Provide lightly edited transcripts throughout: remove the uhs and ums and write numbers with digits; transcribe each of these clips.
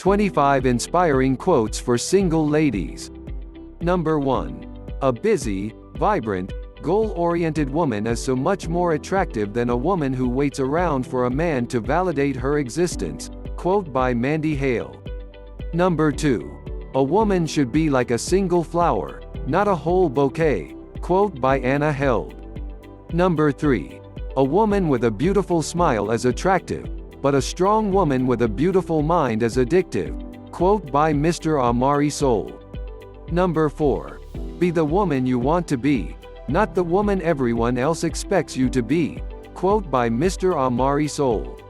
25 inspiring quotes for single ladies. Number 1. A busy, vibrant, goal-oriented woman is so much more attractive than a woman who waits around for a man to validate her existence. Quote by Mandy Hale. Number 2. A woman should be like a single flower, not a whole bouquet. Quote by Anna Held. Number 3. A woman with a beautiful smile is attractive, but a strong woman with a beautiful mind is addictive. Quote by Mr. Amari Soul. Number 4. Be the woman you want to be, not the woman everyone else expects you to be. Quote by Mr. Amari Soul.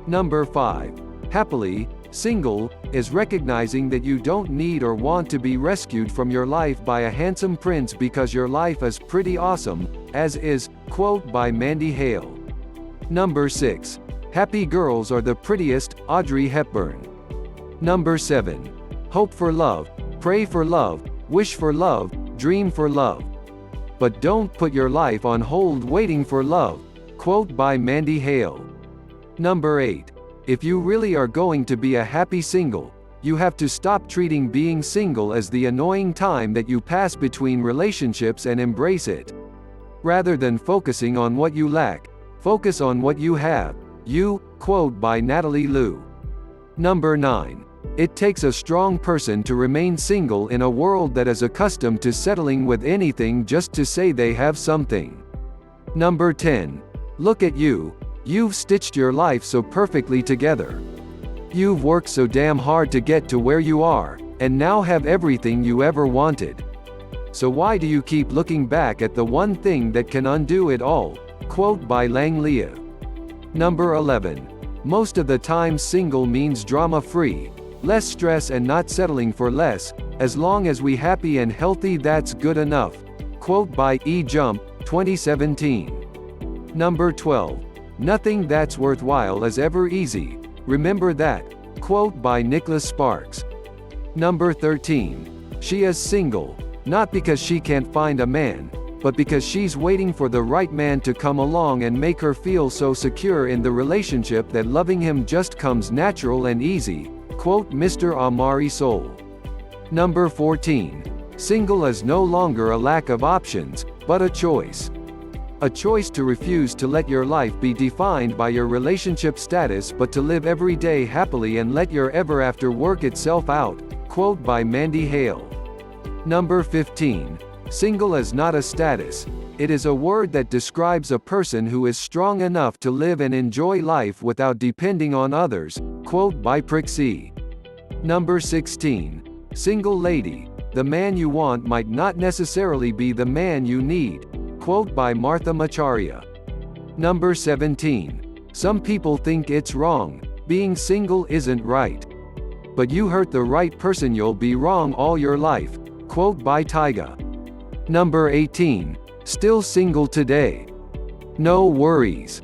Number 5. Happily single is recognizing that you don't need or want to be rescued from your life by a handsome prince because your life is pretty awesome, as is. Quote by Mandy Hale. Number 6. Happy girls are the prettiest. Audrey Hepburn. Number 7. Hope for love, pray for love, wish for love, dream for love. But don't put your life on hold waiting for love. Quote by Mandy Hale. Number 8. If you really are going to be a happy single, you have to stop treating being single as the annoying time that you pass between relationships and embrace it. Rather than focusing on what you lack, focus on what you have. You. Quote by Natalie Liu. Number 9. It takes a strong person to remain single in a world that is accustomed to settling with anything just to say they have something. Number 10. Look at you. You've stitched your life so perfectly together. You've worked so damn hard to get to where you are, and now have everything you ever wanted. So why do you keep looking back at the one thing that can undo it all? Quote by Lang Leah. Number 11. Most of the time single means drama-free, less stress and not settling for less. As long as we happy and healthy, that's good enough. Quote by E. Jump, 2017. Number 12. Nothing that's worthwhile is ever easy. Remember that. Quote by Nicholas Sparks. Number 13. She is single, not because she can't find a man, but because she's waiting for the right man to come along and make her feel so secure in the relationship that loving him just comes natural and easy. Quote Mr. Amari Soul. Number 14. Single is no longer a lack of options, but a choice. A choice to refuse to let your life be defined by your relationship status but to live every day happily and let your ever after work itself out. Quote by Mandy Hale. Number 15. Single is not a status. It is a word that describes a person who is strong enough to live and enjoy life without depending on others. Quote by Prixie. Number 16. Single lady. The man you want might not necessarily be the man you need. Quote by Martha Macharia. Number 17. Some people think it's wrong. Being single isn't right. But you hurt the right person, you'll be wrong all your life. Quote by Tyga. Number 18. Still single today? No worries.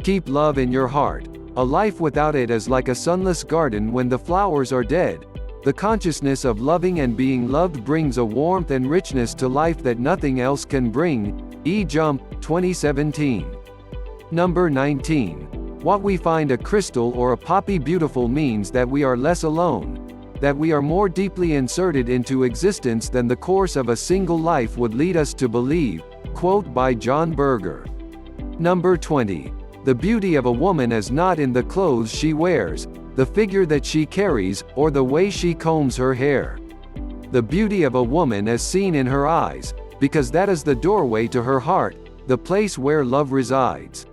Keep love in your heart. A life without it is like a sunless garden when the flowers are dead. The consciousness of loving and being loved brings a warmth and richness to life that nothing else can bring. E. Jump, 2017. Number 19. What we find a crystal or a poppy beautiful means that we are less alone, that we are more deeply inserted into existence than the course of a single life would lead us to believe. Quote by John Berger. Number 20. The beauty of a woman is not in the clothes she wears, the figure that she carries, or the way she combs her hair. The beauty of a woman is seen in her eyes, because that is the doorway to her heart, the place where love resides.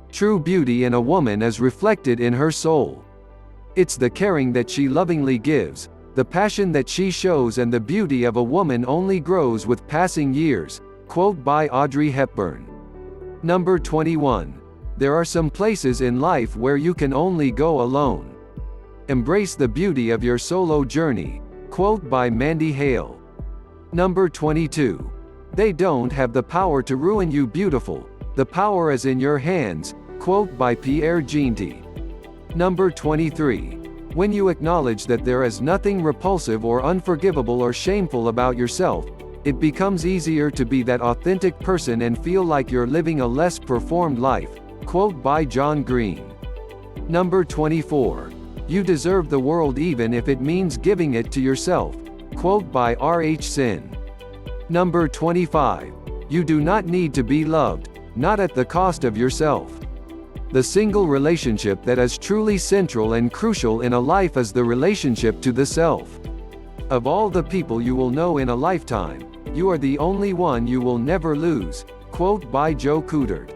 True beauty in a woman is reflected in her soul. It's the caring that she lovingly gives, the passion that she shows, and the beauty of a woman only grows with passing years. Quote by Audrey Hepburn. Number 21. There are some places in life where you can only go alone. Embrace the beauty of your solo journey. Quote by Mandy Hale. Number 22. They don't have the power to ruin you beautiful. The power is in your hands. Quote by Pierre Ginty. Number 23. When you acknowledge that there is nothing repulsive or unforgivable or shameful about yourself, it becomes easier to be that authentic person and feel like you're living a less performed life. Quote by John Green. Number 24. You deserve the world even if it means giving it to yourself. Quote by R.H. Sin. Number 25. You do not need to be loved, not at the cost of yourself. The single relationship that is truly central and crucial in a life is the relationship to the self. Of all the people you will know in a lifetime, you are the only one you will never lose. Quote by Joe Coudert.